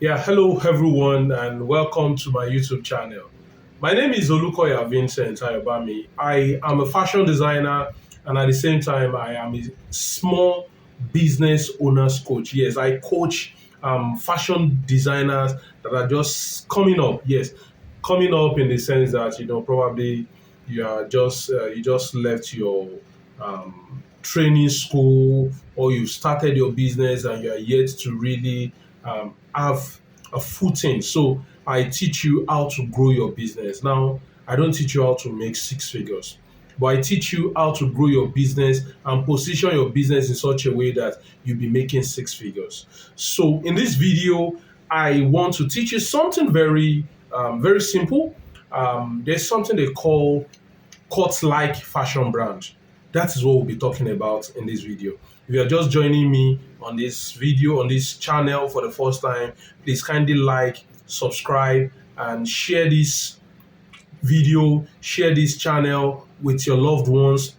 Yeah, hello everyone, and welcome to my YouTube channel. My name is Olukoya Vincent Ayobami. I am a fashion designer, and at the same time, I am a small business owners coach. Yes, I coach fashion designers that are just coming up. Yes, coming up in the sense that probably you just left your training school, or you started your business and you are yet to really have a footing. So I teach you how to grow your business. Now, I don't teach you how to make six figures, but I teach you how to grow your business and position your business in such a way that you'll be making six figures. So in this video, I want to teach you something very simple. There's something they call Cut-like fashion brand. That is what we'll be talking about in this video. If you are just joining me on this video, on this channel for the first time, please kindly like, subscribe, and share this video, share this channel with your loved ones,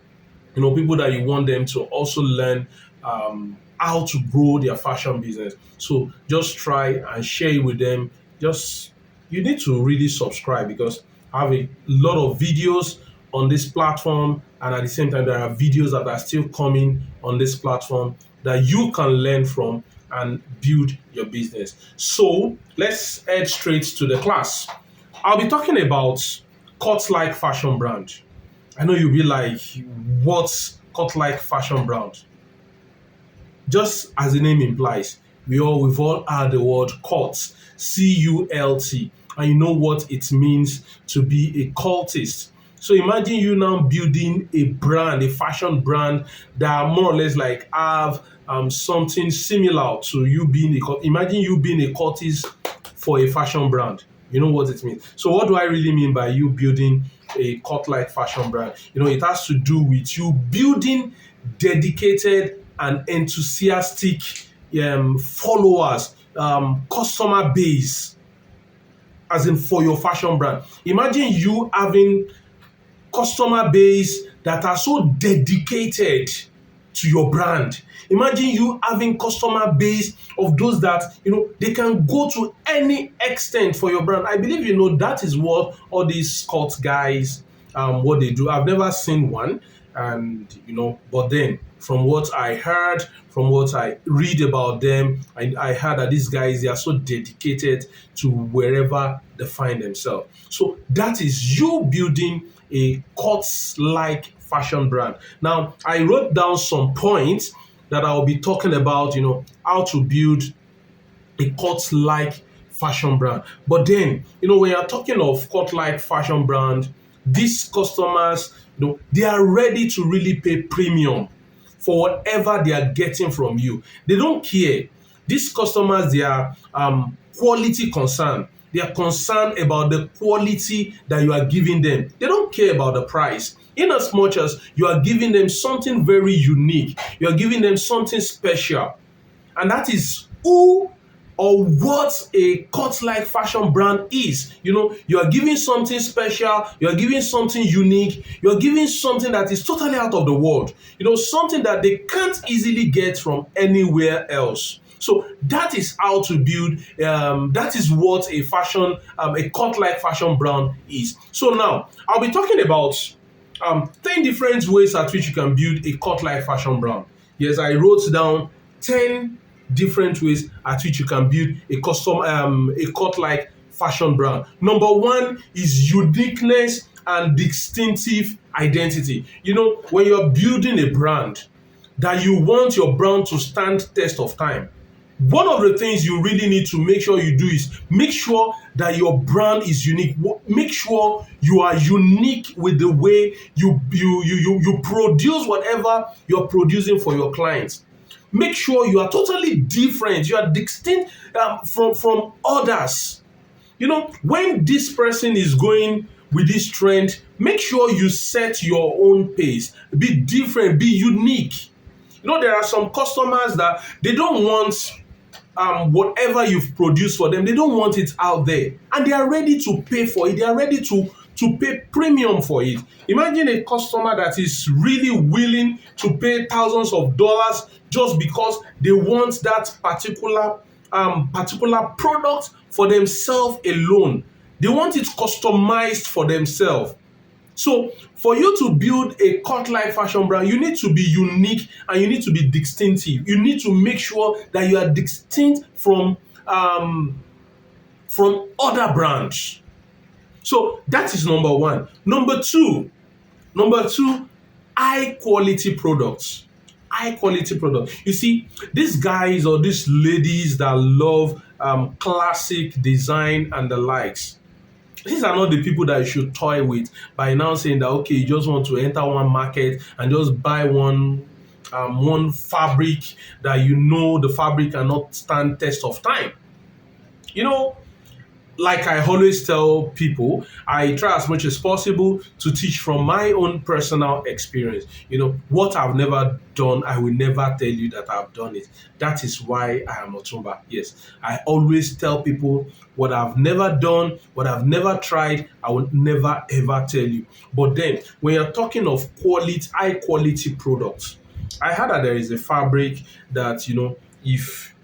people that you want them to also learn how to grow their fashion business. So just try and share it with them. Just you need to really subscribe because I have a lot of videos on this platform, and at the same time, there are videos that are still coming on this platform that you can learn from and build your business. So let's head straight to the class. I'll be talking about Cut-like fashion brand. I know you'll be like, what's Cut-like fashion brand? Just as the name implies, we've all heard the word cult, C-U-L-T, and you know what it means to be a cultist. So imagine you now building a brand, a fashion brand that more or less like have something similar to you being a cult. Imagine you being a cultist for a fashion brand. You know what it means. So what do I really mean by you building a cult-like fashion brand? It has to do with you building dedicated and enthusiastic followers, customer base, as in for your fashion brand. Imagine you having customer base that are so dedicated to your brand. Imagine you having customer base of those that they can go to any extent for your brand. I believe that is what all these cult guys what they do. I've never seen one, and but then from what I heard, from what I read about them, I heard that these guys, they are so dedicated to wherever they find themselves. So that is you building a cult-like fashion brand. Now, I wrote down some points that I'll be talking about, how to build a cult-like fashion brand. But then, when you're talking of cult-like fashion brand, these customers, they are ready to really pay premium for whatever they are getting from you. They don't care. These customers, they are quality concerned. They are concerned about the quality that you are giving them. They don't care about the price. In as much as you are giving them something very unique, you are giving them something special. And that is who or what a cut-like fashion brand is. You are giving something special, you are giving something unique, you are giving something that is totally out of the world. Something that they can't easily get from anywhere else. So that is how to build, that is what a cut-like fashion brand is. So now, I'll be talking about 10 different ways at which you can build a cut-like fashion brand. Yes, I wrote down 10 different ways at which you can build a cut-like fashion brand. Number one is uniqueness and distinctive identity. When you're building a brand, that you want your brand to stand test of time, one of the things you really need to make sure you do is make sure that your brand is unique. Make sure you are unique with the way you produce whatever you're producing for your clients. Make sure you are totally different. You are distinct from others. When this person is going with this trend, make sure you set your own pace. Be different, be unique. There are some customers that they don't want whatever you've produced for them, they don't want it out there, and they are ready to pay for it. They are ready to pay premium for it. Imagine a customer that is really willing to pay thousands of dollars just because they want that particular particular product for themselves alone. They want it customized for themselves. So for you to build a cut-like fashion brand, you need to be unique and you need to be distinctive. You need to make sure that you are distinct from other brands. So that is number one. Number two, high quality products. High quality products. You see, these guys or these ladies that love classic design and the likes, these are not the people that you should toy with by now saying that, okay, you just want to enter one market and just buy one fabric that you know the fabric cannot stand test of time. You know, like I always tell people, I try as much as possible to teach from my own personal experience. What I've never done, I will never tell you that I've done it. That is why I am Otumba. Yes, I always tell people what I've never done, what I've never tried, I will never ever tell you. But then, when you're talking of high quality products, I heard that there is a fabric that, if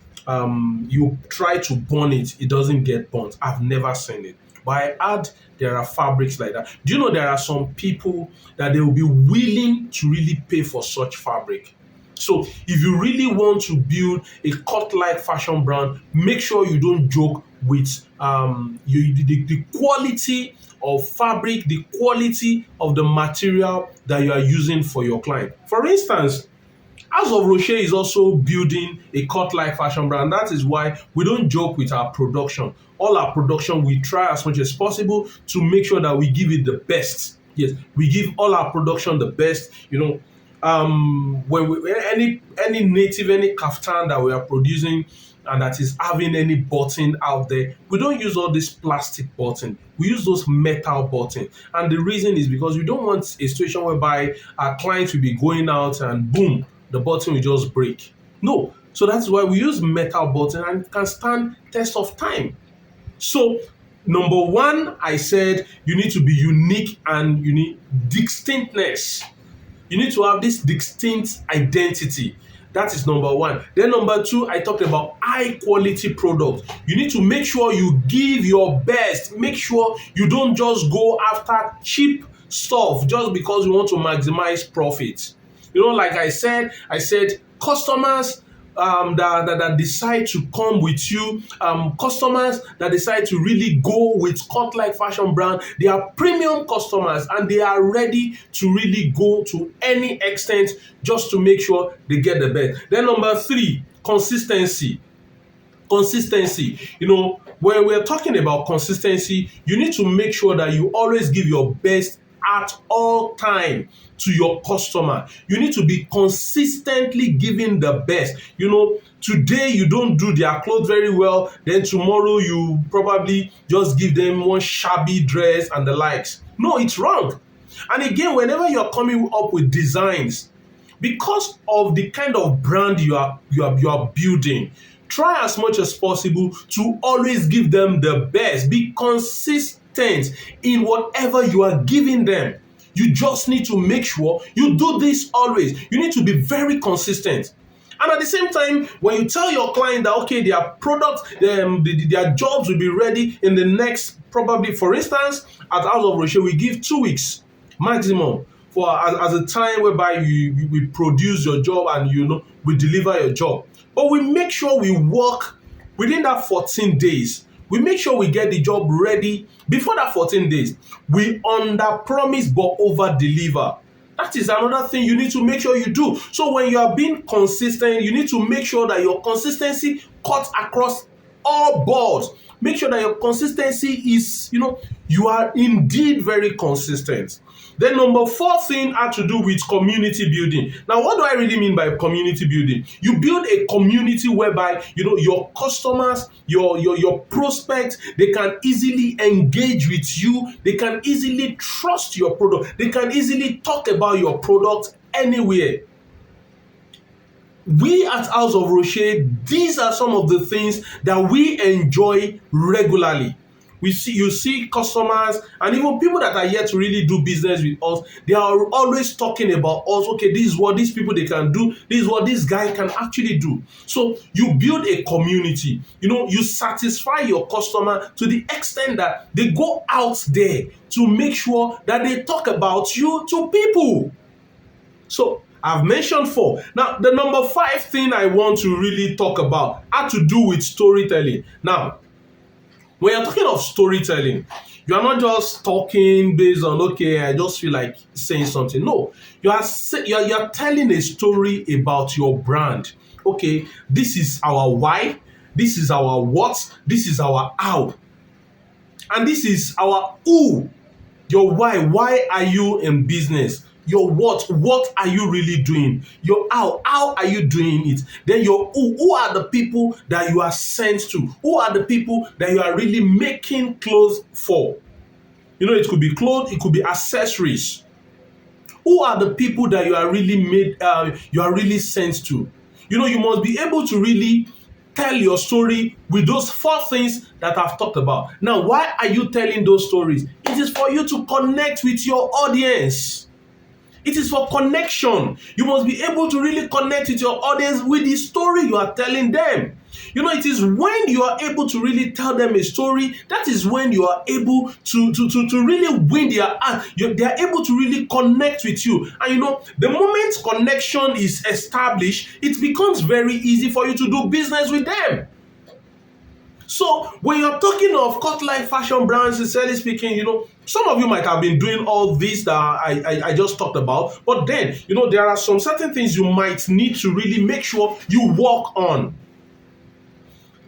you try to burn it, it doesn't get burnt. I've never seen it. But I heard there are fabrics like that. Do you know there are some people that they will be willing to really pay for such fabric? So if you really want to build a cut-like fashion brand, make sure you don't joke with the quality of fabric, the quality of the material that you are using for your client. For instance, House of Rocher is also building a cut-like fashion brand. That is why we don't joke with our production. All our production, we try as much as possible to make sure that we give it the best. Yes, we give all our production the best. When any native, any kaftan that we are producing and that is having any button out there, we don't use all this plastic button. We use those metal button. And the reason is because we don't want a situation whereby our clients will be going out and boom, the button will just break. No. So that's why we use metal button and it can stand test of time. So number one, I said you need to be unique and you need distinctness. You need to have this distinct identity. That is number one. Then number two, I talked about high quality products. You need to make sure you give your best. Make sure you don't just go after cheap stuff just because you want to maximize profit. Like I said customers that decide to come with you, customers that decide to really go with cut-like fashion brand, they are premium customers and they are ready to really go to any extent just to make sure they get the best. Then number three, consistency. When we're talking about consistency, you need to make sure that you always give your best at all time to your customer. You need to be consistently giving the best. Today you don't do their clothes very well, then tomorrow you probably just give them one shabby dress and the likes. No, it's wrong. And again, whenever you're coming up with designs, because of the kind of brand you are building, try as much as possible to always give them the best. Be consistent in whatever you are giving them. You just need to make sure you do this always. You need to be very consistent. And at the same time, when you tell your client that, okay, their product, their jobs will be ready in the next, probably, for instance, at House of Rocher, we give 2 weeks maximum for as a time whereby we produce your job and we deliver your job. But we make sure we work within that 14 days. We make sure we get the job ready before that 14 days. We under-promise but over-deliver. That is another thing you need to make sure you do. So when you are being consistent, you need to make sure that your consistency cuts across all boards. Make sure that your consistency is, you are indeed very consistent. Then number 4 thing had to do with community building. Now, what do I really mean by community building? You build a community whereby, your customers, your prospects, they can easily engage with you. They can easily trust your product. They can easily talk about your product anywhere. We at House of Rocher, these are some of the things that we enjoy regularly. You see customers and even people that are yet to really do business with us, they are always talking about us. Okay, this is what these people they can do, this is what this guy can actually do. So you build a community, you satisfy your customer to the extent that they go out there to make sure that they talk about you to people. So I've mentioned 4. Now, the number 5 thing I want to really talk about had to do with storytelling. Now, when you're talking of storytelling, you are not just talking based on, okay, I just feel like saying something. No, you are telling a story about your brand. Okay, this is our why, this is our what, this is our how, and this is our who. Your why are you in business? Your what are you really doing? Your how are you doing it? Then your who are the people that you are sent to? Who are the people that you are really making clothes for? It could be clothes, it could be accessories. Who are the people that you are really sent to? You must be able to really tell your story with those 4 things that I've talked about. Now, why are you telling those stories? It is for you to connect with your audience. It is for connection. You must be able to really connect with your audience with the story you are telling them. It is when you are able to really tell them a story, that is when you are able to really win their heart. They are able to really connect with you. And the moment connection is established, it becomes very easy for you to do business with them. So when you're talking of cut-like fashion brands, sincerely speaking, some of you might have been doing all this that I just talked about, but then, there are some certain things you might need to really make sure you work on.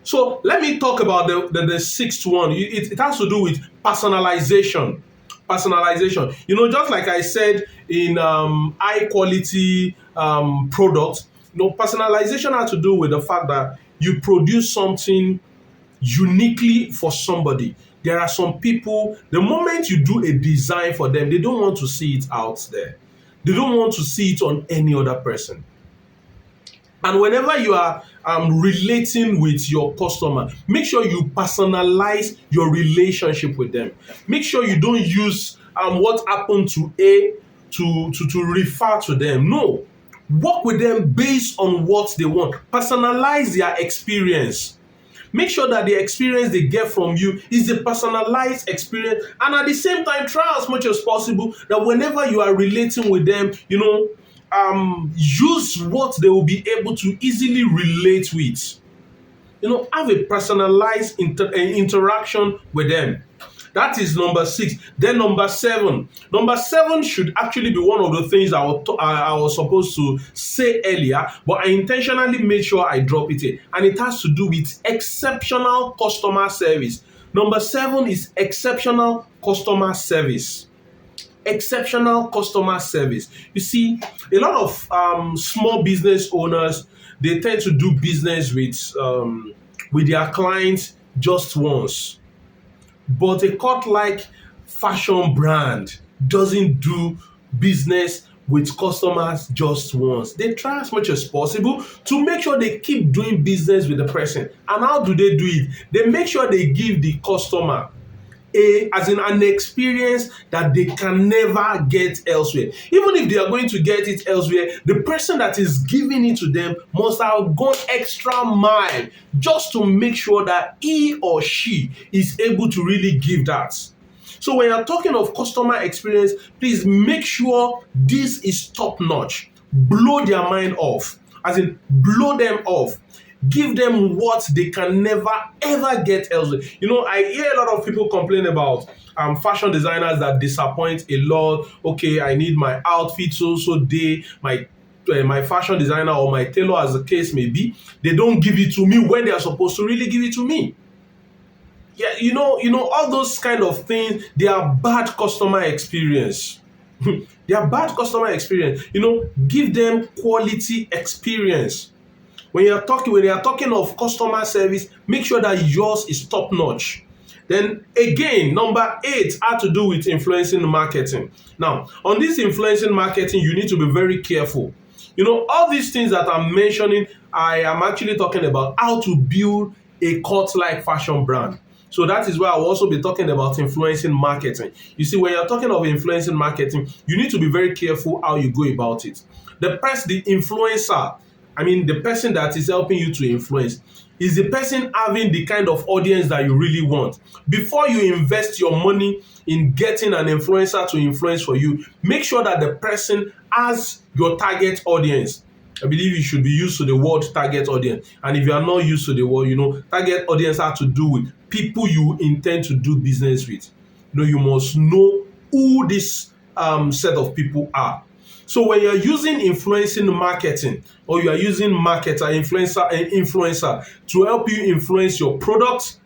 So let me talk about the 6th one. It has to do with personalization. Personalization. Just like I said in high quality products, personalization has to do with the fact that you produce something uniquely for somebody. There are some people, the moment you do a design for them, they don't want to see it out there. They don't want to see it on any other person. And whenever you are relating with your customer, make sure you personalize your relationship with them. Make sure you don't use what happened to A to refer to them. No, work with them based on what they want. Personalize their experience. Make sure that the experience they get from you is a personalized experience, and at the same time, try as much as possible that whenever you are relating with them, use what they will be able to easily relate with. Have a personalized interaction with them. That is number 6. Then number 7. Number 7 should actually be one of the things I was supposed to say earlier, but I intentionally made sure I drop it in. And it has to do with exceptional customer service. Number 7 is exceptional customer service. Exceptional customer service. You see, a lot of small business owners, they tend to do business with their clients just once. But a cut-like fashion brand doesn't do business with customers just once. They try as much as possible to make sure they keep doing business with the person. And how do they do it? They make sure they give the customer an experience that they can never get elsewhere. Even if they are going to get it elsewhere, the person that is giving it to them must have gone extra mile just to make sure that he or she is able to really give that. So when you're talking of customer experience, please make sure this is top notch. Blow their mind off. As in, blow them off. Give them what they can never ever get elsewhere. I hear a lot of people complain about fashion designers that disappoint a lot. Okay, I need my outfit so day. My fashion designer or my tailor, as the case may be, they don't give it to me when they are supposed to really give it to me. Yeah, all those kind of things, they are bad customer experience. They are bad customer experience. Give them quality experience. When you are talking of customer service, make sure that yours is top notch. Then again, number 8 had to do with influencing marketing. Now, on this influencing marketing, you need to be very careful. All these things that I'm mentioning, I am actually talking about how to build a cut-like fashion brand. So that is why I will also be talking about influencing marketing. You see, when you're talking of influencing marketing, you need to be very careful how you go about it. The influencer, I mean, the person that is helping you to influence, is the person having the kind of audience that you really want. Before you invest your money in getting an influencer to influence for you, make sure that the person has your target audience. I believe you should be used to the word target audience. And if you are not used to the word, target audience has to do with people you intend to do business with. You must know who this set of people are. So when you're using influencing marketing, or you are using marketer, influencer to help you influence your products,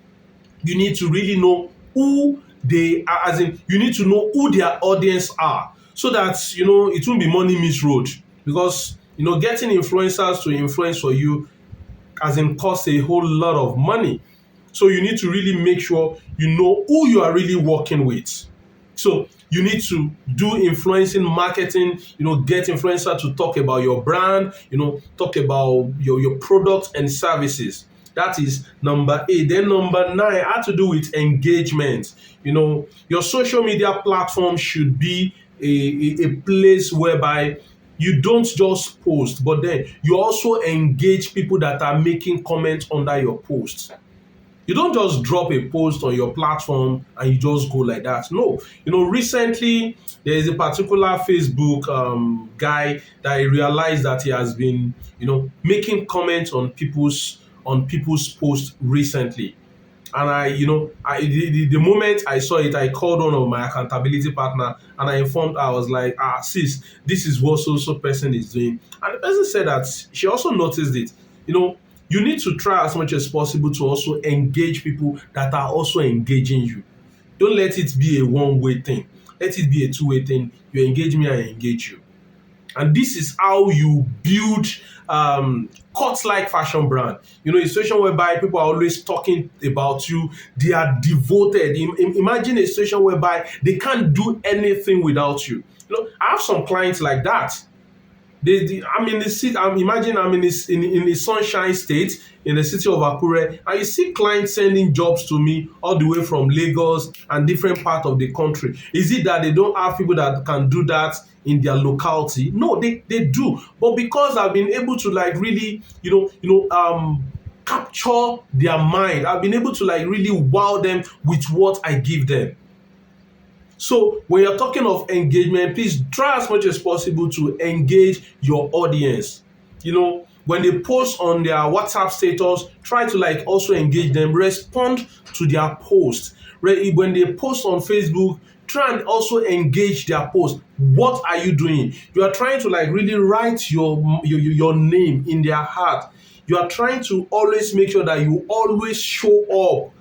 you need to really know who they are, as in you need to know who their audience are, so that it won't be money misroad. Because getting influencers to influence for you, as in, costs a whole lot of money. So you need to really make sure you know who you are really working with. So you need to do influencing marketing, get influencer to talk about your brand, talk about your products and services. That is number 8. Then number 9 had to do with engagement. Your social media platform should be a place whereby you don't just post, but then you also engage people that are making comments under your posts. You don't just drop a post on your platform and you just go like that. No. Recently there is a particular Facebook guy that I realized that he has been, making comments on people's posts recently. And the moment I saw it, I called one of my accountability partner and I informed her. I was like, sis, this is what so person is doing. And the person said that she also noticed it. You need to try as much as possible to also engage people that are also engaging you. Don't let it be a one-way thing. Let it be a two-way thing. You engage me, I engage you. And this is how you build cut-like fashion brand. A situation whereby people are always talking about you. They are devoted. Imagine a situation whereby they can't do anything without you. I have some clients like that. I'm in the city. Imagine I'm in the Sunshine State, in the city of Akure, and you see clients sending jobs to me all the way from Lagos and different parts of the country. Is it that they don't have people that can do that in their locality? No, they do. But because I've been able to really, capture their mind, I've been able to really wow them with what I give them. So when you're talking of engagement, please try as much as possible to engage your audience. When they post on their WhatsApp status, try to also engage them, respond to their post. When they post on Facebook, try and also engage their post. What are you doing? You are trying to really write your name in their heart. You are trying to always make sure that you always show up.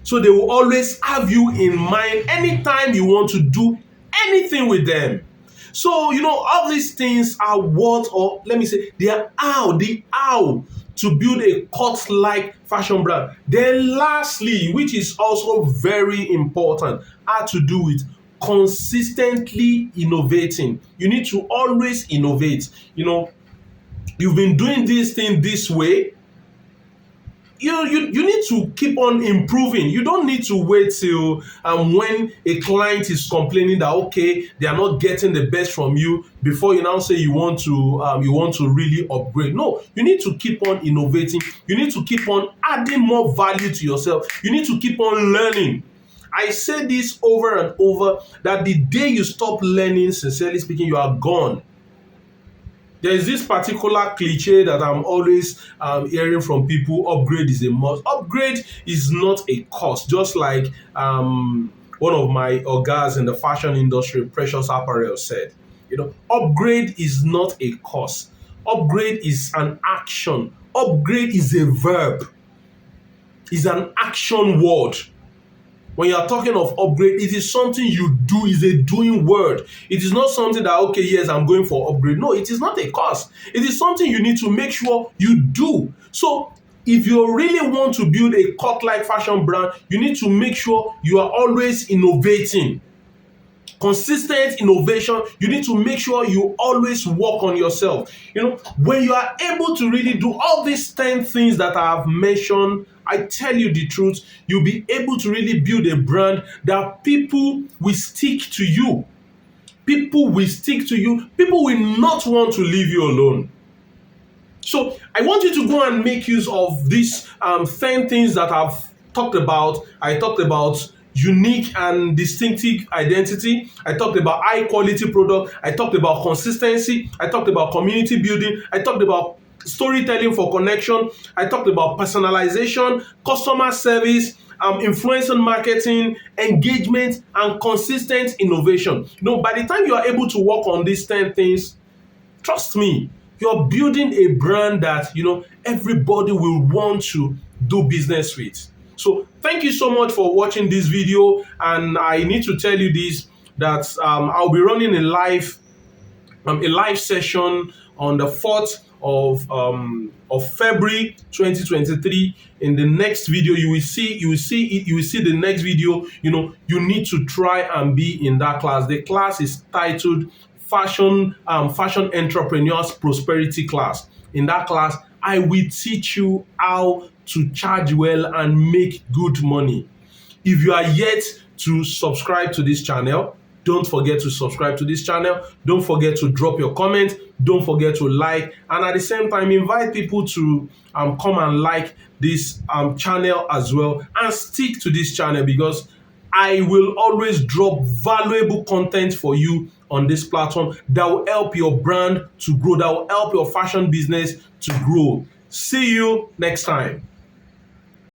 So they will always have you in mind anytime you want to do anything with them. So, all these things are what, or let me say, they are the how to build a cut-like fashion brand. Then lastly, which is also very important, had to do with consistently innovating. You need to always innovate. You've been doing this thing this way. You need to keep on improving. You don't need to wait till when a client is complaining that they are not getting the best from you before you now say you want to really upgrade. No, you need to keep on innovating. You need to keep on adding more value to yourself. You need to keep on learning. I say this over and over, that the day you stop learning, sincerely speaking, you are gone. There is this particular cliche that I'm always hearing from people: upgrade is a must. Upgrade is not a cost. Just like one of my ogas in the fashion industry, Precious Apparel, said, upgrade is not a cost. Upgrade is an action. Upgrade is a verb. It's an action word. When you are talking of upgrade, it is something you do, is a doing word. It is not something that, yes, I'm going for upgrade. No, it is not a cost. It is something you need to make sure you do. So if you really want to build a cut-like fashion brand, you need to make sure you are always innovating. consistent innovation. You need to make sure you always work on yourself. When you are able to really do all these 10 things that I have mentioned, I tell you the truth, you'll be able to really build a brand that people will stick to you. People will stick to you. People will not want to leave you alone. So I want you to go and make use of these 10 things that I've talked about. I talked about unique and distinctive identity. I talked about high quality product. I talked about consistency. I talked about community building. I talked about storytelling for connection. I talked about personalization, customer service, influencer marketing, engagement, and consistent innovation. By the time you are able to work on these 10 things, trust me, you're building a brand that everybody will want to do business with. So thank you so much for watching this video, and I need to tell you this, that I'll be running a live session on the 4th of February 2023. In the next video, you will see the next video. You need to try and be in that class. The class is titled Fashion Entrepreneurs Prosperity Class. In that class, I will teach you how to charge well and make good money. If you are yet to subscribe to this channel, don't forget to subscribe to this channel. Don't forget to drop your comment. Don't forget to like, and at the same time, invite people to come and like this channel as well, and stick to this channel, because I will always drop valuable content for you on this platform that will help your brand to grow, that will help your fashion business to grow. See you next time.